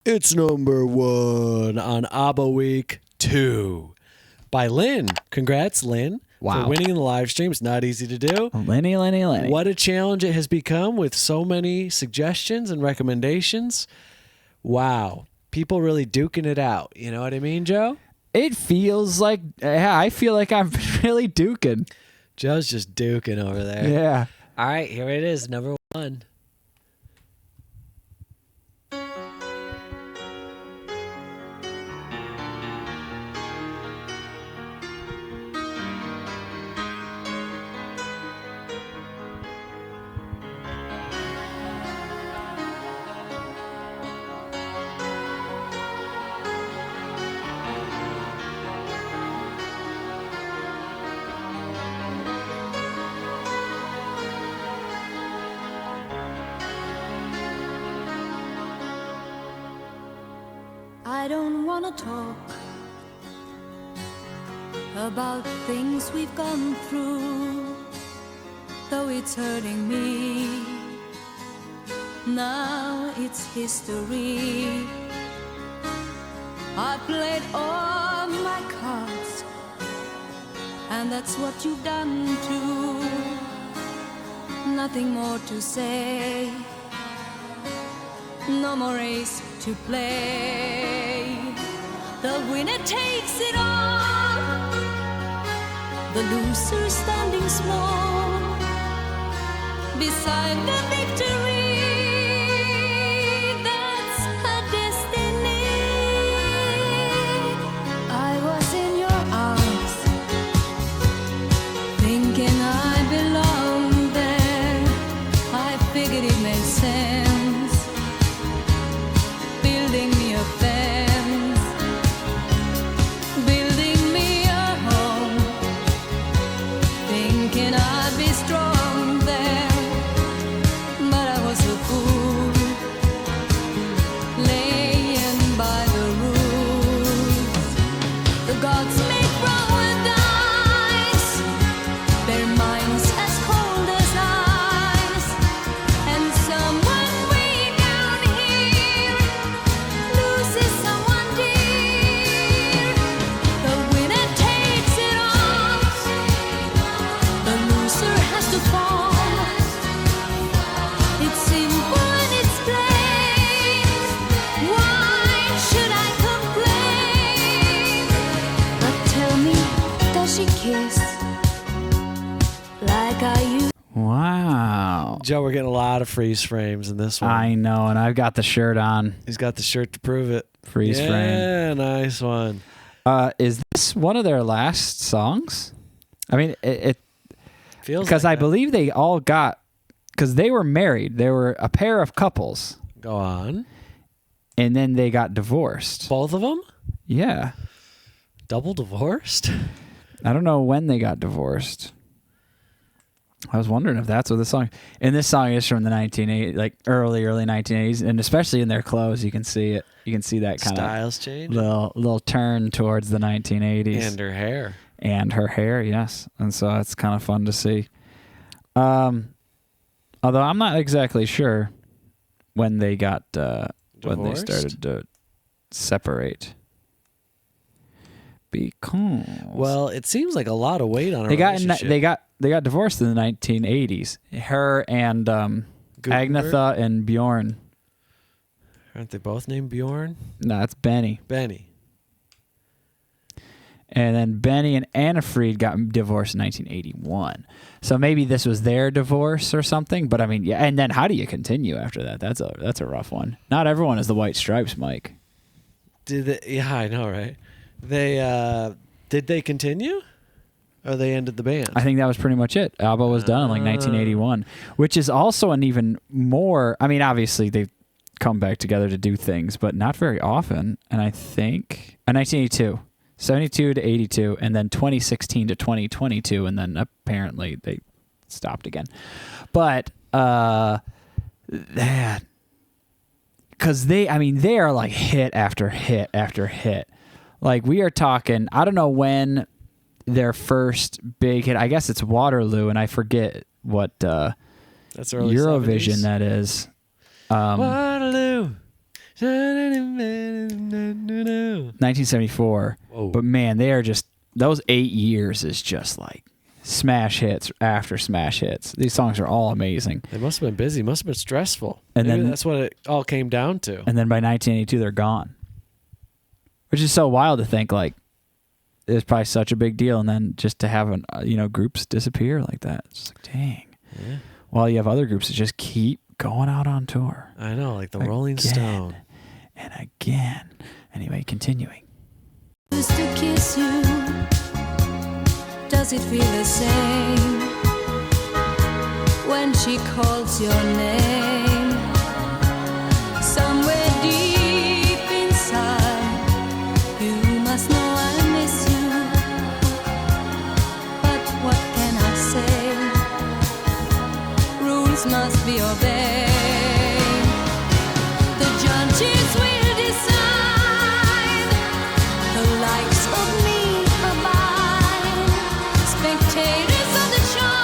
It's number one on Abba Week 2 by Lynn. Congrats, Lynn, Wow. for winning in the live stream. It's not easy to do. Lenny. What a challenge it has become with so many suggestions and recommendations. Wow. People really duking it out. You know what I mean, Joe? It feels like, I feel like I'm really duking. Joe's just duking over there. Yeah. All right, here it is, number one. I don't wanna talk about things we've gone through, though it's hurting me. Now it's history. I played all my cards, and that's what you've done too. Nothing more to say, no more race to play. The winner takes it all, the loser standing small beside the victory. That's her destiny. I was in your arms, thinking I belonged there. I figured it made sense, building me a fence, building me a home, thinking I'd be strong there, but I was a fool, laying by the rules. The gods make wrong with dice, their minds as cold as ice, and someone way down here loses someone dear. The winner takes it all, the loser has to fall. It's simple and it's plain. Why should I complain? But tell me, does she kiss like I used? Wow. Joe, we're getting a lot of freeze frames in this one. I know, and I've got the shirt on. He's got the shirt to prove it. Freeze frame. Yeah, nice one. Is this one of their last songs? I mean, it Feels because like I that. believe they all got, because they were married. They were a pair of couples, Go on. and then they got divorced. Both of them? Yeah. Double divorced? I don't know when they got divorced. I was wondering if that's what the song. And this song is from the 1980s, like early 1980s, and especially in their clothes, you can see it. You can see that kind Styles change. of little turn towards the 1980s. And her hair. And her hair, yes. And so it's kind of fun to see. Although I'm not exactly sure when they got when they Divorced? started to separate. Because Well, it seems like a lot of weight on a they relationship. got divorced in the 1980s. Her and Agnetha and Bjorn. Aren't they both named Bjorn? No, that's Benny. Benny. And then Benny and Anna Fried got divorced in 1981. So maybe this was their divorce or something. But I mean, yeah. And then how do you continue after that? That's a rough one. Not everyone is the White Stripes, Mike. Did they? Yeah, I know, right? They did they continue, or they ended the band? I think that was pretty much it. Abba was done in like 1981, which is also an even more. I mean, obviously they've come back together to do things, but not very often. And I think 1982. 72 to 82, and then 2016 to 2022, and then apparently they stopped again. But that, because they are like hit after hit after hit. Like we are talking, I don't know when their first big hit. I guess it's Waterloo, and I forget what That's early Eurovision 70s. that is. Waterloo, 1974. Whoa. But man, they are just those 8 years is just like smash hits after smash hits. These songs are all amazing. They must have been busy. Must have been stressful. And Maybe then- that's what it all came down to. And then by 1982, they're gone, which is so wild to think. Like, it's probably such a big deal, and then just to have groups disappear like that. It's just like, dang. Yeah. While you have other groups that just keep going out on tour. I know, like the Rolling Again. Stone. And again. Anyway, continuing. Used to kiss you. Does it feel the same when she calls your name? Somewhere deep inside, you must know I miss you. But what can I say? Rules must be obeyed. The judges will decide. The likes of me are mine. Spectators of the show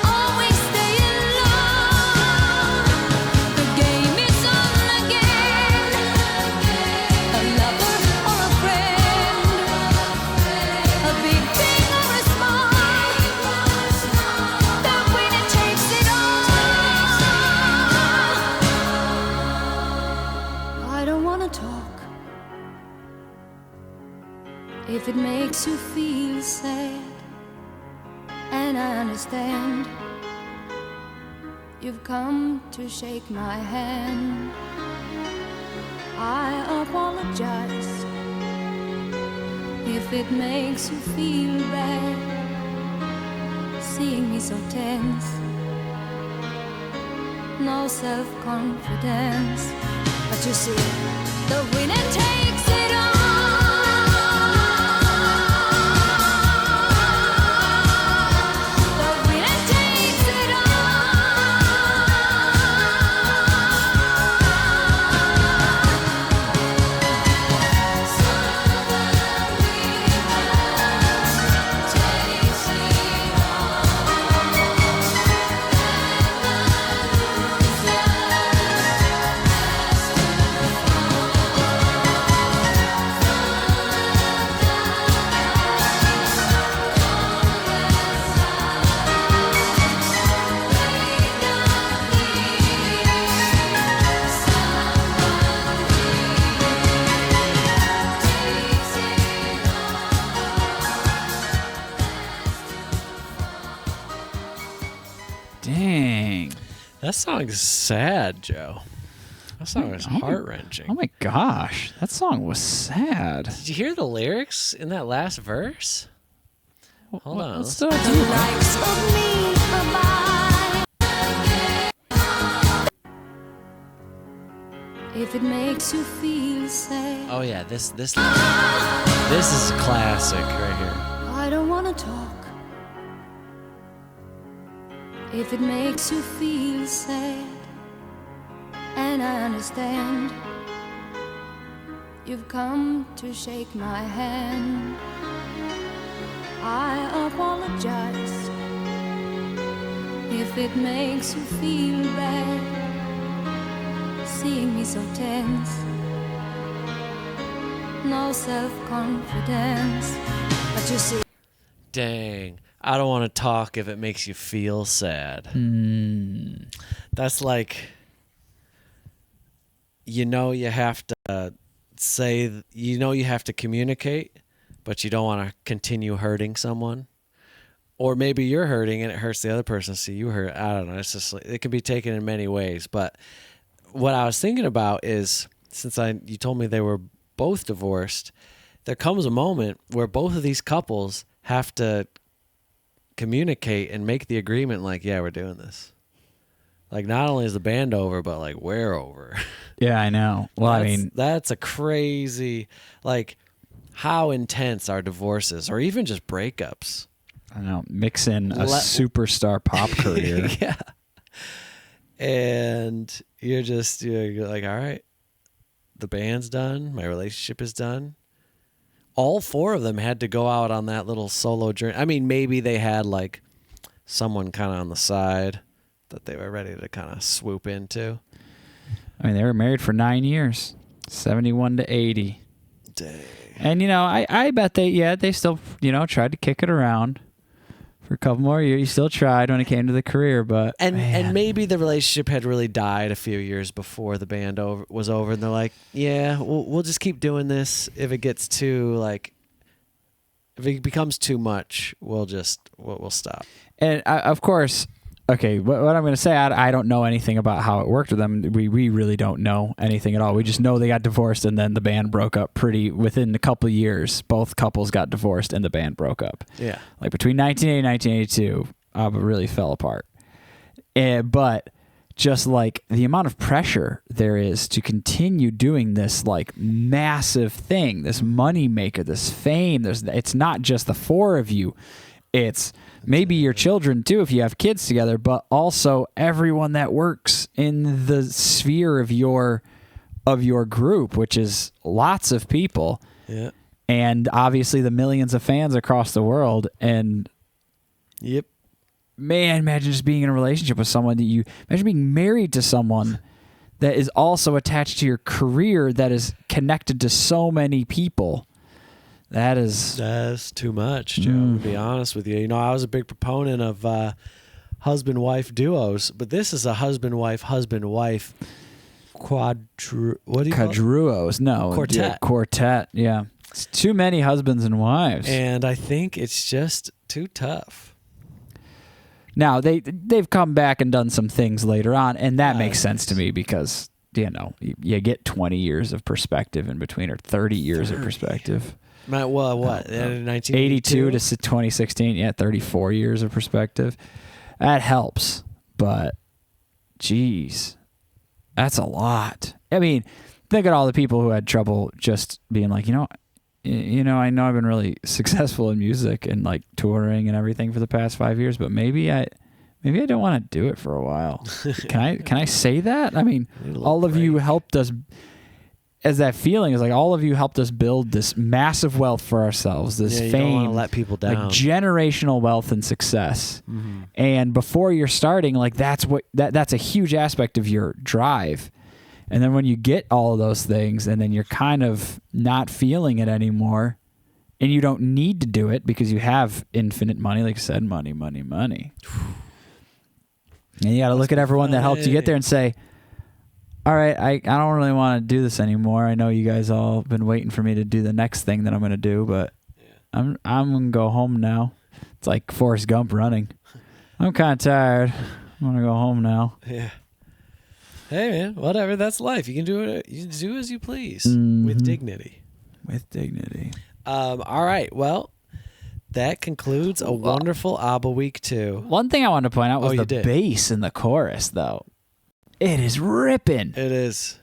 always stay in love. The game is on again. A lover or a friend. A big thing or a small. The winner takes it all. I don't wanna talk. If it makes you feel sad, and I understand, you've come to shake my hand. I apologize if it makes you feel bad, seeing me so tense, no self-confidence. But you see, the winner takes it all. The winner takes it Dang. That song's sad, Joe. That song is heart-wrenching. Oh my gosh. That song was sad. Did you hear the lyrics in that last verse? Hold on. What's The the likes of me are mine. If it makes you feel sad, Oh yeah, this is a classic right here. I don't wanna talk. If it makes you feel sad, and I understand, you've come to shake my hand. I apologize if it makes you feel bad, seeing me so tense, no self-confidence. But you see, Dang. I don't want to talk if it makes you feel sad. That's like, you have to you have to communicate, but you don't want to continue hurting someone. Or maybe you're hurting and it hurts the other person, so you hurt. I don't know. It's just it can be taken in many ways. But what I was thinking about is, since you told me they were both divorced, there comes a moment where both of these couples have to communicate and make the agreement, like, yeah, we're doing this. Like, not only is the band over, but like we're over. Yeah, I know. Well, I mean, that's a crazy, like, how intense are divorces or even just breakups? I don't know. Mix in a superstar pop career. Yeah. And you're like, all right, the band's done. My relationship is done. All four of them had to go out on that little solo journey. I mean, maybe they had like someone kind of on the side that they were ready to kind of swoop into. I mean, they were married for 9 years, 71 to 80. Dang. And, I bet they still, tried to kick it around for a couple more years. He still tried when it came to the career, but And maybe the relationship had really died a few years before the band was over, and they're like, yeah, we'll just keep doing this. If it gets too, if it becomes too much, we'll stop. And of course, okay, what I'm going to say, I don't know anything about how it worked with them. We really don't know anything at all. We just know they got divorced, and then the band broke up within a couple of years. Both couples got divorced, and the band broke up. Yeah. Like between 1980 and 1982, Abba really fell apart. But just like the amount of pressure there is to continue doing this like massive thing, this money maker, this fame, it's not just the four of you. It's maybe your children too, if you have kids together, but also everyone that works in the sphere of your group, which is lots of people. Yeah. And obviously the millions of fans across the world. And yep. Man, imagine just being in a relationship with someone imagine being married to someone that is also attached to your career, that is connected to so many people. That's too much, Joe, to be honest with you. I was a big proponent of husband-wife duos, but this is a husband-wife what do you call it? Quadruos. No. Quartet. Quartet, yeah. It's too many husbands and wives. And I think it's just too tough. Now, they've come back and done some things later on, and that makes sense to me because, you get 20 years of perspective in between, or 30 years of perspective. Well, what? 1982 to 2016, 34 years of perspective. That helps, but geez, that's a lot. I mean, think of all the people who had trouble just being like, I know I've been really successful in music and like touring and everything for the past 5 years, but maybe I don't want to do it for a while. Can I say that? I mean, all of you helped us. As that feeling is like, all of you helped us build this massive wealth for ourselves, this you fame, don't want to let people down. like generational wealth and success. Mm-hmm. And before you're starting, like that's a huge aspect of your drive. And then when you get all of those things, and then you're kind of not feeling it anymore, and you don't need to do it because you have infinite money, like I said, money. And you got to look at everyone that helped you get there and say, all right, I don't really want to do this anymore. I know you guys all been waiting for me to do the next thing that I'm going to do, but I'm going to go home now. It's like Forrest Gump running. I'm kind of tired. I'm going to go home now. Yeah. Hey, man, whatever. That's life. You can do it. You can do as you please with dignity. With dignity. All right. Well, that concludes a wonderful ABBA week 2. One thing I wanted to point out was the bass in the chorus, though. It is ripping. It is.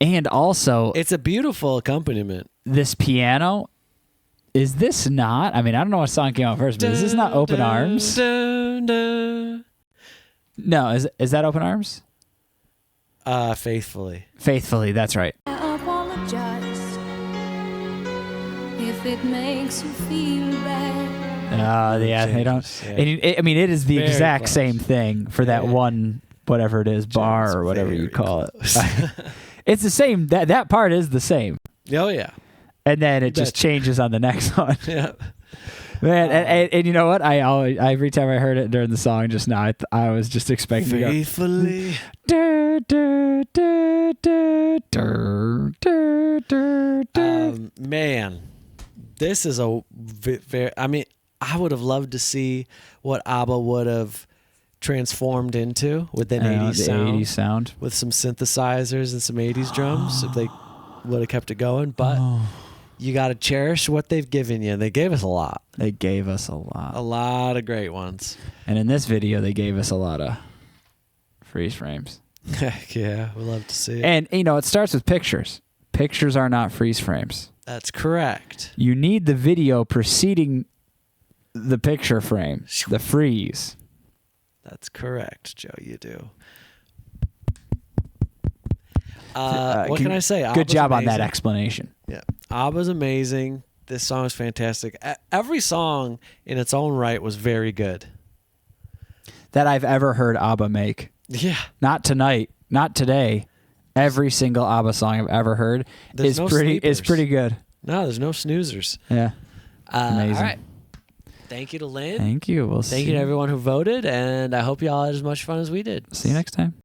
And also, it's a beautiful accompaniment. This piano, is this not? I mean, I don't know what song came out first, but is this not Open Arms? No, is that Open Arms? Faithfully. Faithfully, that's right. I apologize if it makes you feel bad. Yeah, they don't. Yeah. And I mean, it is the Very exact close. Same thing for that one, whatever it is, bar or whatever you call it. It's the same. That part is the same. Oh, yeah. And then it just changes on the next one. Yeah. Man, and you know what? Every time I heard it during the song just now, I was just expecting Faithfully. Man, this is a very. I mean, I would have loved to see what ABBA would have transformed into with an 80s sound, with some synthesizers and some 80s drums if they would have kept it going. But you got to cherish what they've given you. They gave us a lot. They gave us a lot of great ones. And in this video, they gave us a lot of freeze frames. Heck yeah, we love to see it. And it starts with pictures. Pictures are not freeze frames. That's correct. You need the video preceding the picture frame, the freeze. That's correct, Joe. You do. What can I say? Good Abba's job on amazing. that explanation. Yeah, ABBA's amazing. this song is fantastic. Every song in its own right was very good. That I've ever heard ABBA make. Yeah. Not tonight, not today. Every single ABBA song I've ever heard There's is no pretty. Is sleepers. pretty good. No, there's no snoozers. Yeah. Amazing. All right. Thank you to Lynn. Thank you. We'll Thank see. you to everyone who voted, and I hope you all had as much fun as we did. See you next time.